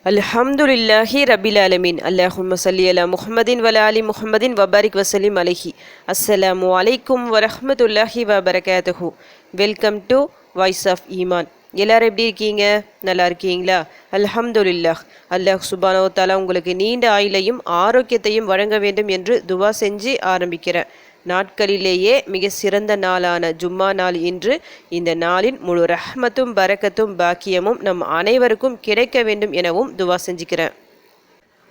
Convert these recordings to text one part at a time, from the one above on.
அல்ஹம்துலில்லாஹி ரபில் ஆலமீன். அல்லாஹும்ம ஸல்லி அலா முஹம்மதின் வ அலா ஆலி முஹம்மதின் வபாரிக் வசல்லிம் அலைஹி. அஸ்ஸலாமு அலைக்கும் வரஹ்மத்துல்லாஹி வபரகாத்துஹு. வெல்கம் டு வாய்ஸ் ஆஃப் ஈமான். எல்லாரும் எப்படி இருக்கீங்க? நல்லா இருக்கீங்களா? அல்ஹம்துலில்லாஹ். அல்லாஹ் சுப்ஹானஹு வ தஆலா உங்களுக்கு நீண்ட ஆயுளையும் ஆரோக்கியத்தையும் வழங்க வேண்டும் என்று துவா செஞ்சு ஆரம்பிக்கிறேன். நாட்களிலேயே மிக சிறந்த நாளான ஜும்மா நாள் இன்று. இந்த நாளின் முழு ரஹ்மத்தும் பரக்கத்தும் பாக்கியமும் நம் அனைவருக்கும் கிடைக்க வேண்டும் எனவும் துவா செஞ்சுக்கிறேன்.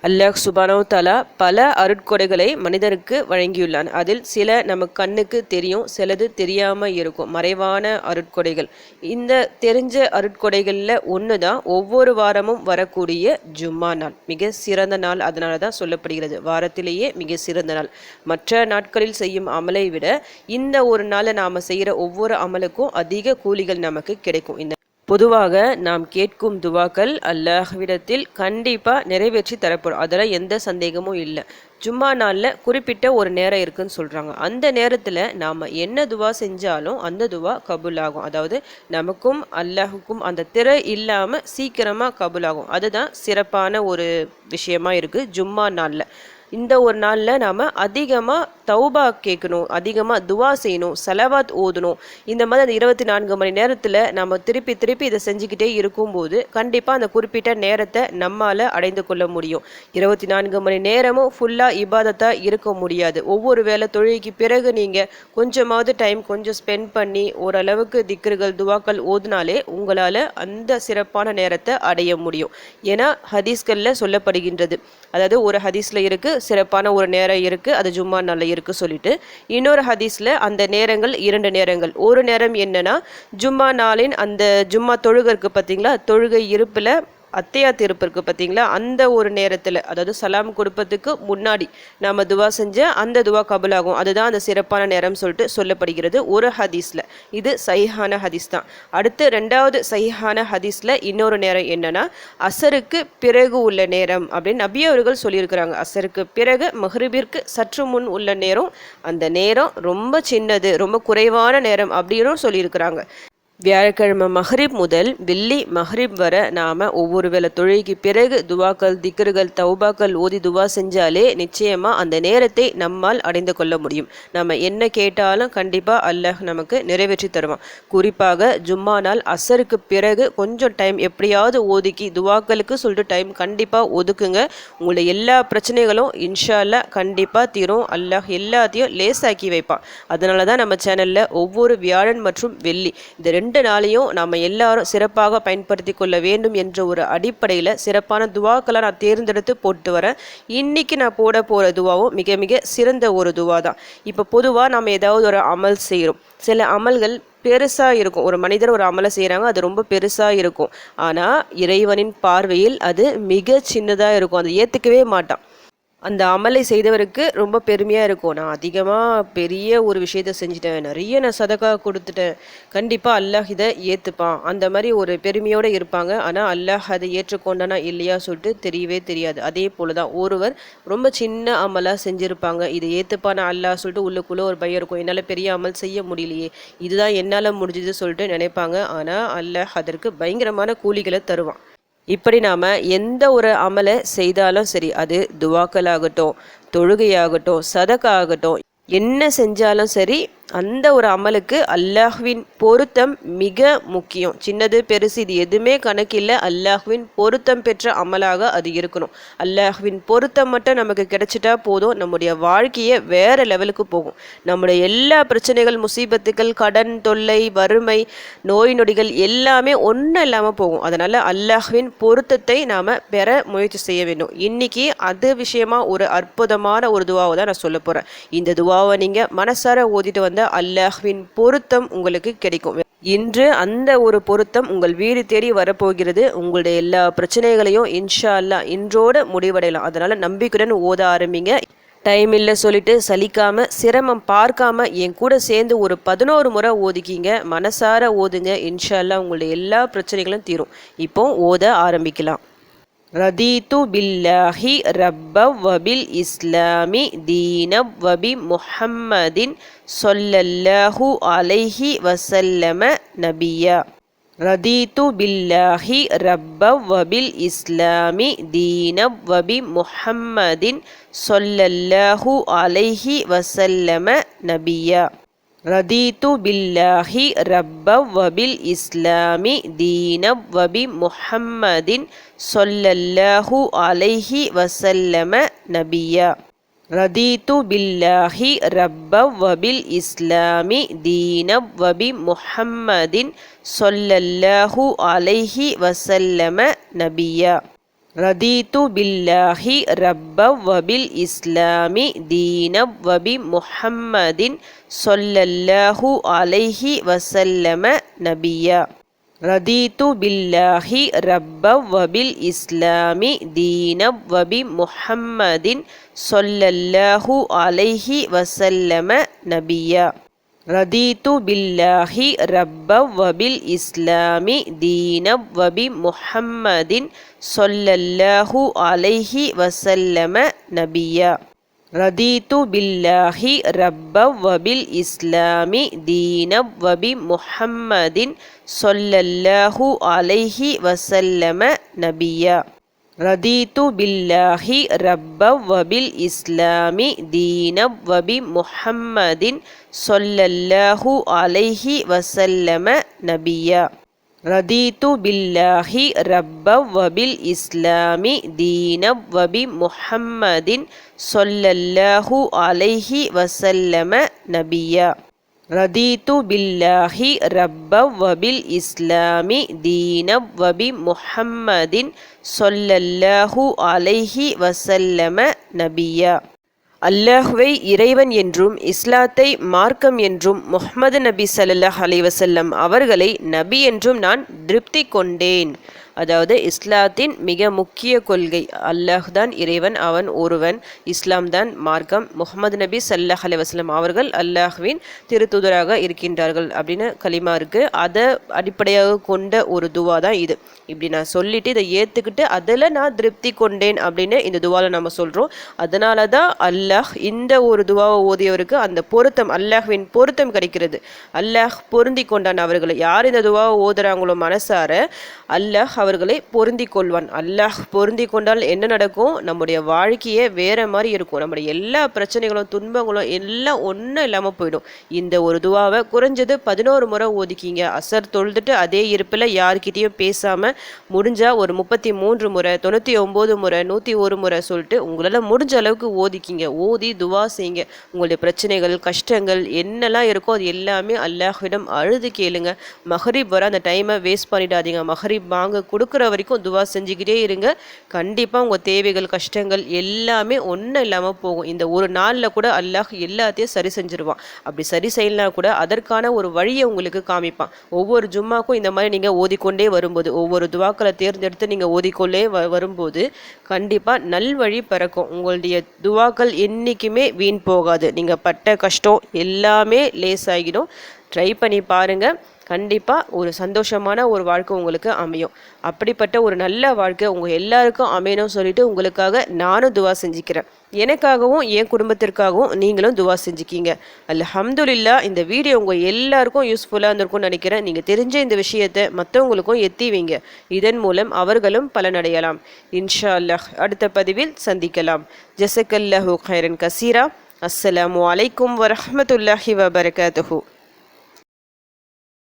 அல்லாஹ் சுப்ஹானஹு வ தஆலா பல அருட்கொடைகளை மனிதருக்கு வழங்கியுள்ளான். அதில் சில நம்ம கண்ணுக்கு தெரியும், சிலது தெரியாமல் இருக்கும், மறைவான அருட்கொடைகள். இந்த தெரிஞ்ச அருட்கொடைகளில் ஒன்று தான் ஒவ்வொரு வாரமும் வரக்கூடிய ஜும்மா நாள். மிக சிறந்த நாள், அதனால தான் சொல்லப்படுகிறது வாரத்திலேயே மிக சிறந்த நாள். மற்ற நாட்களில் செய்யும் அமலை விட இந்த ஒரு நாளில் நாம் செய்கிற ஒவ்வொரு அமலுக்கும் அதிக கூலிகள் நமக்கு கிடைக்கும். இந்த பொதுவாக நாம் கேட்கும் துவாக்கள் அல்லாஹ்விடத்தில் கண்டிப்பாக நிறைவேற்றி தரப்படும், அதில் எந்த சந்தேகமும் இல்லை. ஜும்மா நாளில் குறிப்பிட்ட ஒரு நேரம் இருக்குதுன்னு சொல்கிறாங்க. அந்த நேரத்தில் நாம் என்ன துவா செஞ்சாலும் அந்த துவா கபூல் ஆகும். அதாவது நமக்கும் அல்லாஹுக்கும் அந்த திரை இல்லாமல் சீக்கிரமாக கபூல் ஆகும். அதுதான் சிறப்பான ஒரு விஷயமா இருக்குது ஜும்மா நாளில். இந்த ஒரு நாளில் நாம் அதிகமாக தௌபா கேட்கணும், அதிகமாக துவா செய்யணும், சலவாத் ஓதணும். இந்த மாதிரி அந்த 24 மணி நேரத்தில் நம்ம திருப்பி இதை செஞ்சுக்கிட்டே இருக்கும்போது கண்டிப்பாக அந்த குறிப்பிட்ட நேரத்தை நம்மால் அடைந்து கொள்ள முடியும். 24 மணி நேரமும் ஃபுல்லாக இபாதத்தாக இருக்க முடியாது. ஒவ்வொரு வேளை தொழுகைக்கு பிறகு நீங்கள் கொஞ்சமாவது டைம் கொஞ்சம் ஸ்பெண்ட் பண்ணி ஓரளவுக்கு திக்ருகள் துவாக்கள் ஓதுனாலே உங்களால் அந்த சிறப்பான நேரத்தை அடைய முடியும். ஏன்னா ஹதீஸ்களில் சொல்லப்படுகின்றது. அதாவது ஒரு ஹதீஸில் இருக்குது சிறப்பான ஒரு நேரம் இருக்குது, அது ஜும்மா நாளில் இருக்குது சொல்லிட்டு. இன்னொரு ஹதீஸில் அந்த நேரங்கள் 2 நேரங்கள். ஒரு நேரம் என்னன்னா ஜும்மா நாளின் அந்த ஜும்மா தொழுகை இருக்குது பார்த்தீங்களா, தொழுகை இருப்பில் அத்தையாத்து இருப்பு இருக்குது பார்த்தீங்களா, அந்த ஒரு நேரத்தில், அதாவது சலாம் கொடுப்பதுக்கு முன்னாடி நாம் துவா செஞ்ச அந்த துவா கபூலாகும். அதுதான் அந்த சிறப்பான நேரம் சொல்லிட்டு சொல்லப்படுகிறது ஒரு ஹதீஸில். இது சஹீஹான ஹதீஸ் தான். அடுத்து 2வது சஹீஹான ஹதீஸில் இன்னொரு நேரம் என்னன்னா அசருக்கு பிறகு உள்ள நேரம் அப்படின்னு நபி அவர்கள் சொல்லியிருக்கிறாங்க. அசருக்கு பிறகு மஹ்ரிபிற்கு சற்று முன் உள்ள நேரம், அந்த நேரம் ரொம்ப சின்னது, ரொம்ப குறைவான நேரம் அப்படின்னு சொல்லியிருக்கிறாங்க. வியாழக்கிழமை மஹ்ரிப் முதல் வெள்ளி மஹ்ரிப் வரை நாம் ஒவ்வொரு வேளை தொழுகைக்கு பிறகு துவாக்கள் திக்ருகள் தௌபாக்கள் ஓதி துவா செஞ்சாலே நிச்சயமாக அந்த நேரத்தை நம்மால் அடைந்து கொள்ள முடியும். நம்ம என்ன கேட்டாலும் கண்டிப்பாக அல்லாஹ் நமக்கு நிறைவேற்றி தருவான். குறிப்பாக ஜும்மா நாள் அசருக்கு பிறகு கொஞ்சம் டைம் எப்படியாவது ஒதுக்கி துவாக்களுக்கு சொல்லிட்டு டைம் கண்டிப்பாக ஒதுக்குங்க. உங்களுடைய எல்லா பிரச்சனைகளும் இன்ஷா அல்லாஹ் கண்டிப்பாக தீரும். அல்லாஹ் எல்லாத்தையும் லேசாக்கி வைப்பான். அதனால தான் நம்ம சேனலில் ஒவ்வொரு வியாழன் மற்றும் வெள்ளி இந்த 2 நாளையும் நாம் எல்லாரும் சிறப்பாக பயன்படுத்தி கொள்ள வேண்டும் என்ற ஒரு அடிப்படையில் சிறப்பான துவாக்களை நான் தேர்ந்தெடுத்து போட்டு வரேன். இன்றைக்கி நான் போட போகிற துவாவும் மிக மிக சிறந்த ஒரு துவா தான். இப்போ பொதுவாக நம்ம ஏதாவது ஒரு அமல் செய்கிறோம், சில அமல்கள் பெருசாக இருக்கும். ஒரு மனிதர் ஒரு அமலை செய்கிறாங்க, அது ரொம்ப பெருசாக இருக்கும். ஆனால் இறைவனின் பார்வையில் அது மிக சின்னதாக இருக்கும். அதை ஏற்றுக்கவே மாட்டான். அந்த அமலை செய்தவருக்கு ரொம்ப பெருமையாக இருக்கும். நான் அதிகமாக பெரிய ஒரு விஷயத்தை செஞ்சுட்டேன், நிறைய நான் சதக்கா கொடுத்துட்டேன், கண்டிப்பாக அல்லாஹ் இதை ஏற்றுப்பான், அந்த மாதிரி ஒரு பெருமையோடு இருப்பாங்க. ஆனால் அல்லாஹ் அதை ஏற்றுக்கொண்டானா இல்லையா சொல்லிட்டு தெரியவே தெரியாது. அதே போல் தான் ஒருவர் ரொம்ப சின்ன அமலாக செஞ்சுருப்பாங்க, இதை ஏற்றுப்பானா அல்லாஹ் சொல்லிட்டு உள்ளுக்குள்ளே ஒரு பயம் இருக்கும், என்னால் பெரிய அமல் செய்ய முடியலையே, இதுதான் என்னால் முடிஞ்சது சொல்லிட்டு நினைப்பாங்க. ஆனால் அல்லாஹ் அதற்கு பயங்கரமான கூலிகளை தருவான். இப்படி நாம் எந்த ஒரு அமலை செய்தாலும் சரி, அது துவாக்களாகட்டும், தொழுகையாகட்டும், சதக்கா ஆகட்டும், என்ன செஞ்சாலும் சரி அந்த ஒரு அமலுக்கு அல்லாஹ்வின் பொருத்தம் மிக முக்கியம். சின்னது பெருசு இது எதுவுமே கணக்கில்லை, அல்லாஹ்வின் பொருத்தம் பெற்ற அமலாக அது இருக்கணும். அல்லாஹ்வின் பொருத்தம் மட்டும் நமக்கு கிடைச்சிட்டா போதும், நம்முடைய வாழ்க்கையை வேறு லெவலுக்கு போகும். நம்முடைய எல்லா பிரச்சனைகள் முசீபத்துக்கள் கடன் தொல்லை வறுமை நோய் நொடிகள் எல்லாமே ஒன்றும் இல்லாமல் போகும். அதனால் அல்லாஹ்வின் பொருத்தத்தை நாம் பெற முயற்சி செய்ய வேண்டும். இன்றைக்கி அது விஷயமா ஒரு அற்புதமான ஒரு துவாவை தான் நான் சொல்ல போகிறேன். இந்த துவாவை நீங்கள் மனசார ஓதிட்டு வந்தால் அல்லாஹ்வின் பொருத்தம் உங்களுக்கு கிடைக்கும். இன்று அந்த ஒரு பொருத்தம் உங்கள் வீடு தேடி வரப்போகிறது. உங்களுடைய எல்லா பிரச்சனைகளையும் இன்ஷா அல்லாஹ் இன்றோடு முடிவடையலாம். அதனால் நம்பிக்கையுடன் ஓத ஆரம்பிங்க. டைம் இல்லை சொல்லிட்டு சலிக்காமல் சிரமம் பார்க்காம என் கூட சேர்ந்து ஒரு 11 முறை ஓதிக்கிங்க. மனசார ஓதுங்க, இன்ஷா அல்லாஹ் உங்களுடைய எல்லா பிரச்சனைகளும் தீரும். இப்போ ஓத ஆரம்பிக்கலாம். ரதீத்து பில்லாஹி ரப்பவ் வபில் இஸ்லாமி தீனவ் வபி முஹம்மதின் ஸல்லல்லாஹு அலைஹி வஸல்லம நபியா. ரதீது பில்லாஹி ரப்பவ் வபில் இஸ்லாமி தீனவ் வபி முஹம்மதின் ஸல்லல்லாஹு அலைஹி வஸல்லம நபியா. ரதீது பில்லாஹி ரப்பவ் வபில் இஸ்லாமி தீனவ் வபி முஹம்மதின் ஸல்லல்லாஹு அலைஹி வஸல்லம நபியா. ரதீது பில்லாஹி ரப்பவ் வபில் இஸ்லாமி தீனவ் வபி முஹம்மதின் ஸல்லல்லாஹு அலைஹி வஸல்லம நபியா. ரதீது பில்லாஹி ரப்பவ் வபில் இஸ்லாமி தீனவ் வபி முஹம்மதின் ஸல்லல்லாஹு அலைஹி வஸல்லம நபியா. ரதீது பில்லாஹி ரப்பவ் வபில் இஸ்லாமி தீனவ் வபி முஹம்மதின் ஸல்லல்லாஹு அலைஹி வஸல்லம நபியா. ரதீது பில்லாஹி ரப்பவ் வபில் இஸ்லாமி தீனவ் வபி முஹம்மதின் ஸல்லல்லாஹு அலைஹி வஸல்லம நபியா. ரதீது பில்லாஹி ரப்பவ் வபில் இஸ்லாமி தீனவ் வபி முஹம்மதின் ஸல்லல்லாஹு அலைஹி வஸல்லம நபியா. ரதீது பில்லாஹி ரப்பவ் வபில் இஸ்லாமி தீனவ் வபி முஹம்மதின் ஸல்லல்லாஹு அலைஹி வஸல்லம நபியா. ரதீது பில்லாஹி ரப்பவ் வபில் இஸ்லாமி தீனவ் வபி முஹம்மதின் ஸல்லல்லாஹு அலைஹி வஸல்லம நபியா. ரதீது பில்லாஹி ரப்பவ் வபில் இஸ்லாமி தீனவ் வபி முஹம்மதின் ஸல்லல்லாஹு அலைஹி வஸல்லம நபியா. அல்லாஹ்வை இறைவன் என்றும் இஸ்லாத்தை மார்க்கம் என்றும் முஹம்மது நபி ஸல்லல்லாஹு அலைஹி வஸல்லம் அவர்களை நபி என்றும் நான் திருப்தி கொண்டேன். அதாவது இஸ்லாத்தின் மிக முக்கிய கொள்கை அல்லாஹ் தான் இறைவன், அவன் ஒருவன், இஸ்லாம் தான் மார்க்கம், முஹம்மது நபி ஸல்லல்லாஹு அலைஹி வஸல்லம் அவர்கள் அல்லாஹ்வின் திருத்தூதராக இருக்கின்றார்கள் அப்படின்னு கலிமா இருக்குது. அதை அடிப்படையாக கொண்ட ஒரு துவா தான் இது. இப்படி நான் சொல்லிட்டு இதை ஏற்றுக்கிட்டு அதில் நான் திருப்தி கொண்டேன் அப்படின்னு இந்த துவாவில் நம்ம சொல்கிறோம். அதனால தான் அல்லாஹ் இந்த ஒரு துவாவை ஓதியவருக்கு அந்த பொருத்தம், அல்லாஹ்வின் பொருத்தம் கிடைக்கிறது. அல்லாஹ் பொருந்தி கொண்டான் அவர்களை. யார் இந்த துவாவை ஓதுறாங்களோ மனசார அல்லாஹ் அவர்களை பொருந்தி கொள்வான். அல்லாஹ் பொருந்தி கொண்டால் என்ன நடக்கும்? நம்முடைய வாழ்க்கையே வேற மாதிரி இருக்கும். நம்முடைய எல்லா பிரச்சனைகளும் துன்பங்களும் எல்லாம் ஒன்றும் இல்லாமல் போயிடும். இந்த ஒரு துவாவை குறைஞ்சது 11 முறை ஓதிக்கிங்க. அசர் தொழுதுட்டு அதே இருப்பில் யார்கிட்டையும் பேசாமல் முடிஞ்சா ஒரு 33 முறை, 99 முறை, 101 முறை சொல்லிட்டு உங்களால் முடிஞ்ச அளவுக்கு ஓதிக்கிங்க. ஓதி துவா செய்யுங்க. உங்களுடைய பிரச்சனைகள் கஷ்டங்கள் என்னெல்லாம் இருக்கோ அது எல்லாமே அல்லாஹ்விடம் அழுது கேளுங்க. மஹரிப் வர அந்த டைமை வேஸ்ட் பண்ணிடாதீங்க. மஹரிப் வாங்க கொடுக்குற வரைக்கும் துவா செஞ்சுக்கிட்டே இருங்க. கண்டிப்பாக உங்கள் தேவைகள் கஷ்டங்கள் எல்லாமே ஒன்றும் இல்லாமல் போகும். இந்த ஒரு நாளில் கூட அல்லாஹ் எல்லாத்தையும் சரி செஞ்சிருவான். அப்படி சரி செய்யலாம் கூட அதற்கான ஒரு வழியை உங்களுக்கு காமிப்பான். ஒவ்வொரு ஜும்மாக்கும் இந்த மாதிரி நீங்கள் ஓதிக்கொண்டே வரும்போது, ஒவ்வொரு துவாக்களை தேர்ந்தெடுத்து நீங்கள் ஓதிக்கொள்ளே வரும்போது கண்டிப்பாக நல்வழி பிறக்கும். உங்களுடைய துவாக்கள் என்றைக்குமே வீண் போகாது. நீங்கள் பட்ட கஷ்டம் எல்லாமே லேசாகிடும். ட்ரை பண்ணி பாருங்கள். கண்டிப்பாக ஒரு சந்தோஷமான ஒரு வாழ்க்கை உங்களுக்கு அமையும். அப்படிப்பட்ட ஒரு நல்ல வாழ்க்கை உங்கள் எல்லாருக்கும் அமையணும்னு சொல்லிட்டு உங்களுக்காக நானும் துவா செஞ்சுக்கிறேன். எனக்காகவும் என் குடும்பத்திற்காகவும் நீங்களும் துவா செஞ்சுக்கிங்க. அல்ஹம்துலில்லாஹ். இந்த வீடியோ உங்கள் எல்லாருக்கும் யூஸ்ஃபுல்லாக இருந்திருக்கும்னு நினைக்கிறேன். நீங்கள் தெரிஞ்ச இந்த விஷயத்தை மற்றவங்களுக்கும் எத்தி வைங்க. இதன் மூலம் அவர்களும் பலனடையலாம். இன்ஷா அல்லாஹ். அடுத்த பதிவில் சந்திக்கலாம். ஜஸக்கல்லாஹு கைரன் கசீரா. அஸ்ஸலாமு அலைக்கும் வரஹ்மத்துல்லாஹி வபரகாத்துஹு.